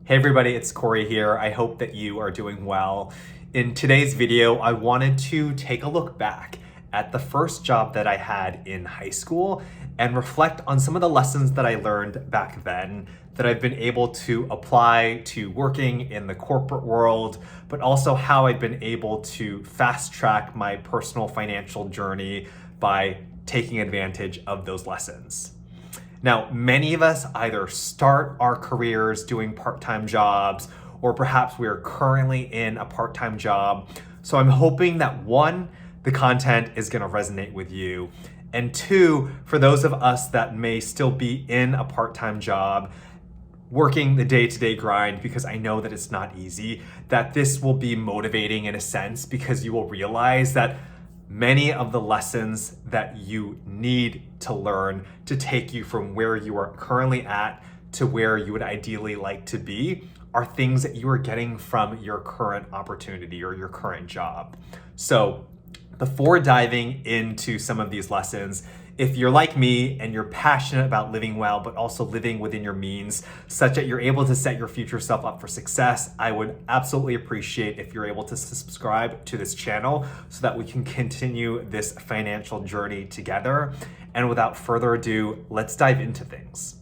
Hey everybody, it's Corey here. I hope that you are doing well. In today's video, I wanted to take a look back at the first job that I had in high school and reflect on some of the lessons that I learned back then that I've been able to apply to working in the corporate world, but also how I've been able to fast track my personal financial journey by taking advantage of those lessons. Now, many of us either start our careers doing part-time jobs, or perhaps we are currently in a part-time job. So I'm hoping that one, the content is going to resonate with you. And two, for those of us that may still be in a part-time job, working the day-to-day grind, because I know that it's not easy, that this will be motivating in a sense, because you will realize that many of the lessons that you need to learn to take you from where you are currently at to where you would ideally like to be are things that you are getting from your current opportunity or your current job. So before diving into some of these lessons, if you're like me and you're passionate about living well, but also living within your means, such that you're able to set your future self up for success, I would absolutely appreciate if you're able to subscribe to this channel so that we can continue this financial journey together. And without further ado, let's dive into things.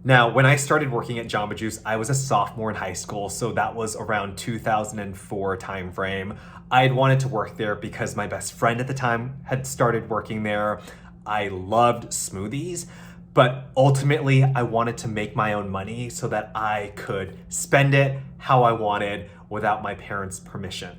Now, when I started working at Jamba Juice, I was a sophomore in high school, so that was around 2004 timeframe. I had wanted to work there because my best friend at the time had started working there. I loved smoothies, but ultimately I wanted to make my own money so that I could spend it how I wanted without my parents' permission.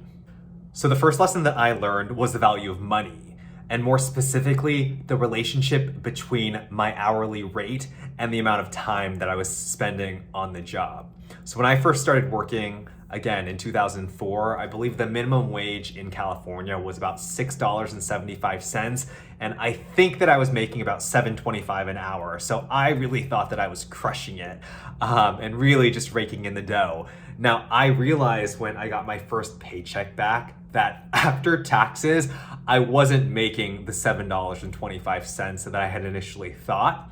So the first lesson that I learned was the value of money, and more specifically, the relationship between my hourly rate and the amount of time that I was spending on the job. So when I first started working, again, in 2004, I believe the minimum wage in California was about $6.75. And I think that I was making about $7.25 an hour. So I really thought that I was crushing it and really just raking in the dough. Now, I realized when I got my first paycheck back that after taxes, I wasn't making the $7.25 that I had initially thought.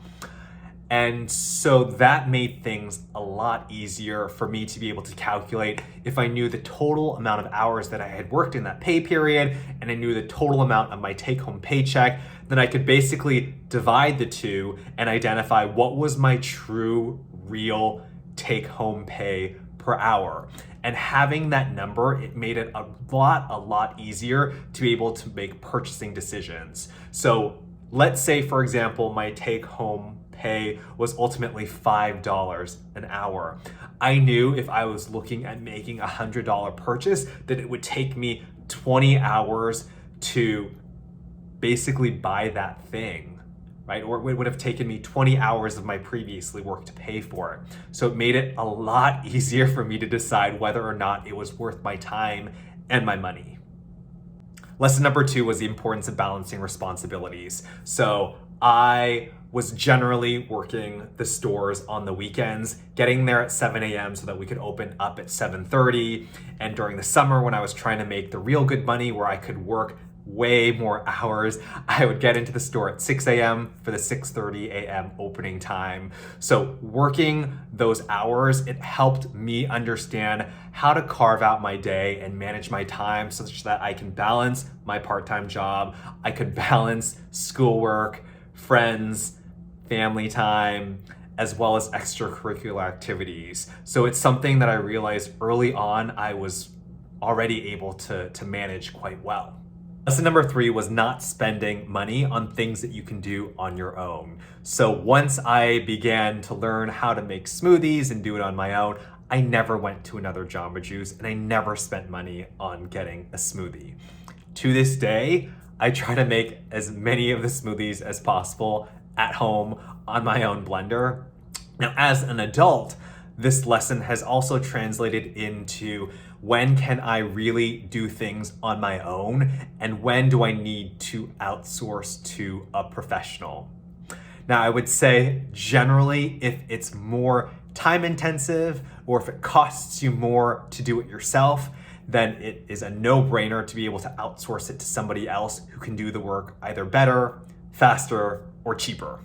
And so that made things a lot easier for me to be able to calculate if I knew the total amount of hours that I had worked in that pay period, and I knew the total amount of my take-home paycheck, then I could basically divide the two and identify what was my true, real take-home pay per hour. And having that number, it made it a lot easier to be able to make purchasing decisions. So let's say, for example, my take-home pay was ultimately $5 an hour. I knew if I was looking at making a $100 purchase that it would take me 20 hours to basically buy that thing, right? Or it would have taken me 20 hours of my previously work to pay for it. So it made it a lot easier for me to decide whether or not it was worth my time and my money. Lesson number two was the importance of balancing responsibilities. So I was generally working the stores on the weekends, getting there at 7 a.m. so that we could open up at 7:30. And during the summer, when I was trying to make the real good money where I could work way more hours, I would get into the store at 6 a.m. for the 6:30 a.m. opening time. So working those hours, it helped me understand how to carve out my day and manage my time such that I can balance my part-time job, I could balance schoolwork, friends, family time, as well as extracurricular activities. So it's something that I realized early on I was already able to manage quite well. Lesson number three was not spending money on things that you can do on your own. So once I began to learn how to make smoothies and do it on my own, I never went to another Jamba Juice and I never spent money on getting a smoothie. To this day, I try to make as many of the smoothies as possible at home on my own blender. Now, as an adult, this lesson has also translated into when can I really do things on my own and when do I need to outsource to a professional. Now, I would say generally if it's more time intensive or if it costs you more to do it yourself, then it is a no-brainer to be able to outsource it to somebody else who can do the work either better, faster, or cheaper.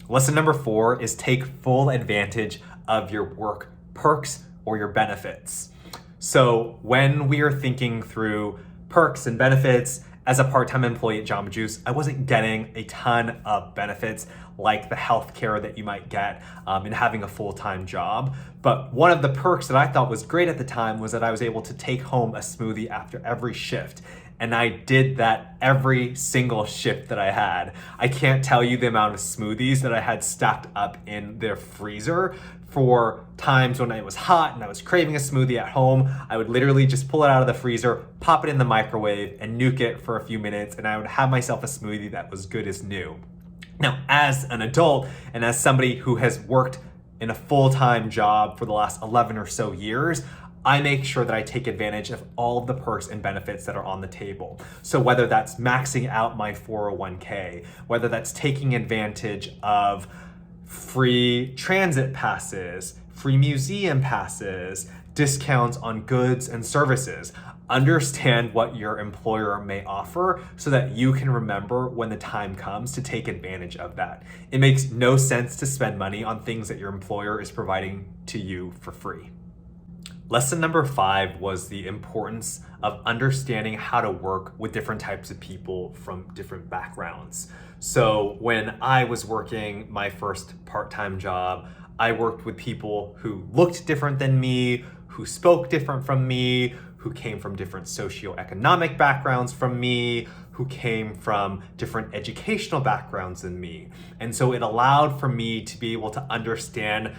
Lesson number 4 is take full advantage of your work perks or your benefits. So when we are thinking through perks and benefits, as a part-time employee at Jamba Juice, I wasn't getting a ton of benefits like the healthcare that you might get in having a full-time job. But one of the perks that I thought was great at the time was that I was able to take home a smoothie after every shift. And I did that every single shift that I had. I can't tell you the amount of smoothies that I had stacked up in their freezer for times when it was hot and I was craving a smoothie at home. I would literally just pull it out of the freezer, pop it in the microwave, and nuke it for a few minutes, and I would have myself a smoothie that was good as new. Now, as an adult and as somebody who has worked in a full-time job for the last 11 or so years, I make sure that I take advantage of all of the perks and benefits that are on the table. So whether that's maxing out my 401k, whether that's taking advantage of free transit passes, free museum passes, discounts on goods and services. Understand what your employer may offer so that you can remember when the time comes to take advantage of that. It makes no sense to spend money on things that your employer is providing to you for free. Lesson number 5 was the importance of understanding how to work with different types of people from different backgrounds. So when I was working my first part-time job, I worked with people who looked different than me, who spoke different from me, who came from different socioeconomic backgrounds from me, who came from different educational backgrounds than me. And so it allowed for me to be able to understand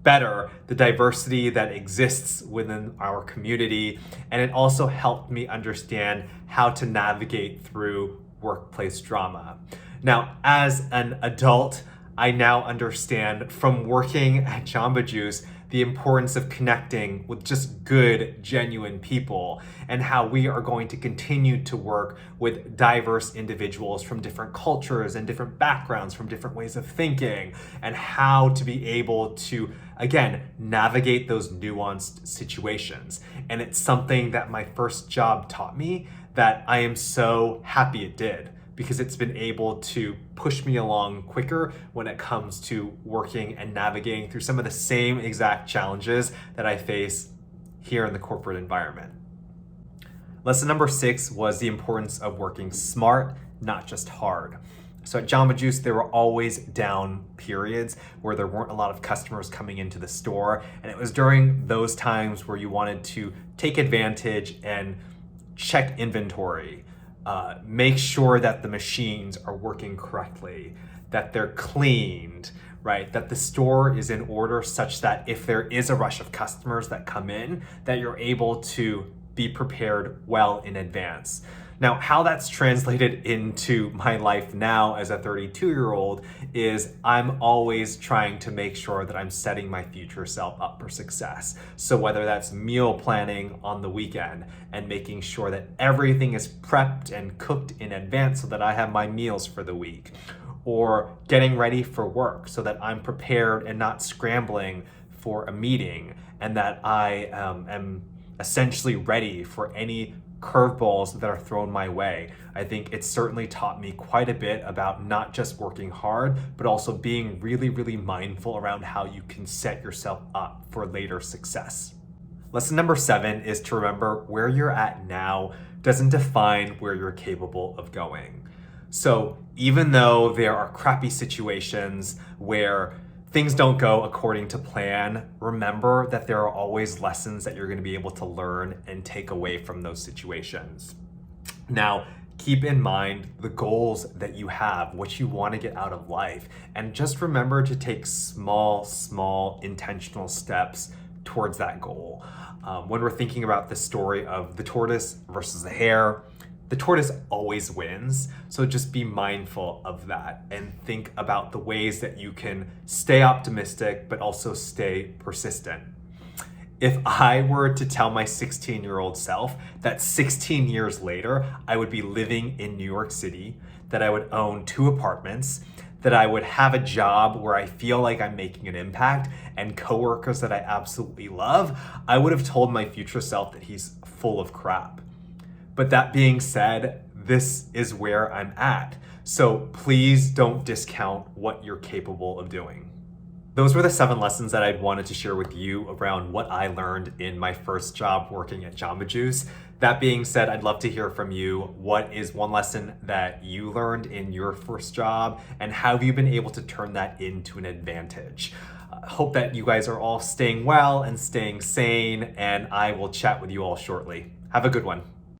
better the diversity that exists within our community, and it also helped me understand how to navigate through workplace drama. Now, as an adult, I now understand from working at Jamba Juice the importance of connecting with just good, genuine people, and how we are going to continue to work with diverse individuals from different cultures and different backgrounds, from different ways of thinking, and how to be able to, again, navigate those nuanced situations. And it's something that my first job taught me that I am so happy it did, because it's been able to push me along quicker when it comes to working and navigating through some of the same exact challenges that I face here in the corporate environment. Lesson number 6 was the importance of working smart, not just hard. So at Jamba Juice, there were always down periods where there weren't a lot of customers coming into the store. And it was during those times where you wanted to take advantage and check inventory. Make sure that the machines are working correctly, that they're cleaned, right? That the store is in order such that if there is a rush of customers that come in, that you're able to be prepared well in advance. Now, how that's translated into my life now as a 32-year-old is I'm always trying to make sure that I'm setting my future self up for success. So whether that's meal planning on the weekend and making sure that everything is prepped and cooked in advance so that I have my meals for the week, or getting ready for work so that I'm prepared and not scrambling for a meeting, and that I am essentially ready for any curveballs that are thrown my way. I think it's certainly taught me quite a bit about not just working hard, but also being really, really mindful around how you can set yourself up for later success. Lesson number 7 is to remember where you're at now doesn't define where you're capable of going. So even though there are crappy situations where things don't go according to plan, remember that there are always lessons that you're going to be able to learn and take away from those situations. Now, keep in mind the goals that you have, what you want to get out of life, and just remember to take small, intentional steps towards that goal. When we're thinking about the story of the tortoise versus the hare, the tortoise always wins, so just be mindful of that and think about the ways that you can stay optimistic but also stay persistent. If I were to tell my 16-year-old self that 16 years later I would be living in New York City, that I would own 2 apartments, that I would have a job where I feel like I'm making an impact and coworkers that I absolutely love, I would have told my future self that he's full of crap. But that being said, this is where I'm at. So please don't discount what you're capable of doing. Those were the 7 lessons that I wanted to share with you around what I learned in my first job working at Jamba Juice. That being said, I'd love to hear from you. What is one lesson that you learned in your first job, and how have you been able to turn that into an advantage? Hope that you guys are all staying well and staying sane, and I will chat with you all shortly. Have a good one.